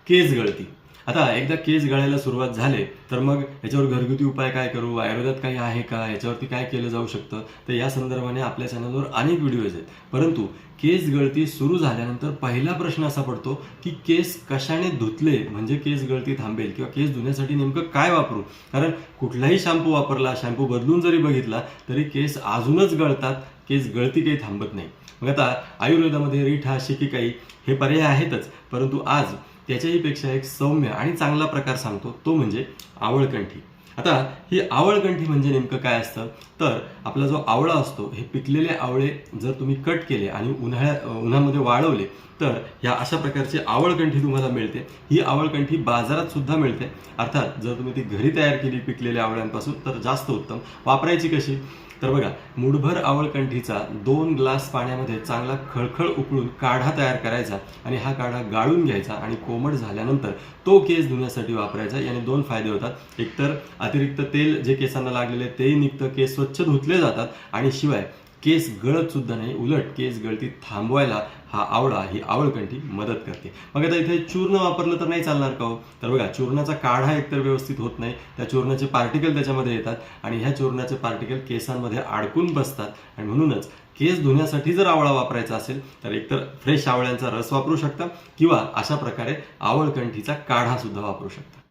केस गळती. आता एकदा केस गळायला सुरुवात झाले तर मग याच्यावर घरगुती उपाय काय करू, आयुर्वेदात काही आहे का, याच्यावरती काय केलं जाऊ शकतं, तर या संदर्भाने आपल्या चॅनलवर अनेक व्हिडिओज आहेत. परंतु केस गळती सुरू झाल्यानंतर पहिला प्रश्न असा पडतो की केस कशाने धुतले म्हणजे केस गळती थांबेल, किंवा केस धुण्यासाठी नेमकं काय वापरू. कारण कुठलाही शॅम्पू वापरला, शॅम्पू बदलून जरी बघितला तरी केस अजूनच गळतात, केस गळती काही थांबत नाही. मग आता आयुर्वेदामध्ये रिठा, शिकेकाई हे पर्याय आहेतच, परंतु आज त्याच्याही पेक्षा एक सौम्य आणि चांगला प्रकार सांगतो, तो म्हणजे आवळकंठी. आता ही आवळकंठी म्हणजे नेमकं काय असतं, तर आपला जो आवळा असतो, हे पिकलेले आवळे जर तुम्ही कट केले आणि उन्हामध्ये वाळवले तर ह्या अशा प्रकारची आवळकंठी तुम्हाला मिळते. ही आवळकंठी बाजारात सुद्धा मिळते. अर्थात जर तुम्ही ती घरी तयार केली पिकलेल्या आवळ्यांपासून तर जास्त उत्तम. वापरायची कशी, तर बघा, मूठभर आवळकंठीचा 2 ग्लास पाण्यामध्ये चांगला खळखळ उकळून काढा तयार करायचा आणि हा काढा गाळून घ्यायचा आणि कोमट झाल्यानंतर तो केस धुण्यासाठी वापरायचा. याने 2 फायदे होतात. एकतर अतिरिक्त तेल जे केसांना लागलेले तेही निघतं, केस स्वच्छ धुतले जातात आणि शिवाय केस गळत सुद्धा नाही. उलट केस गळती थांबवायला हा आवळा, ही आवळकंठी मदत करते. मग आता इथे चूर्ण वापरलं तर नाही चालणार का हो, तर बघा, चूर्णाचा काढा एकतर व्यवस्थित होत नाही, त्या चूर्णाचे पार्टिकल त्याच्यामध्ये येतात आणि ह्या चूर्णाचे पार्टिकल केसांमध्ये अडकून बसतात. आणि म्हणूनच केस धुण्यासाठी जर आवळा वापरायचा असेल तर एकतर फ्रेश आवळ्यांचा रस वापरू शकता किंवा अशा प्रकारे आवळकंठीचा काढा सुद्धा वापरू शकता.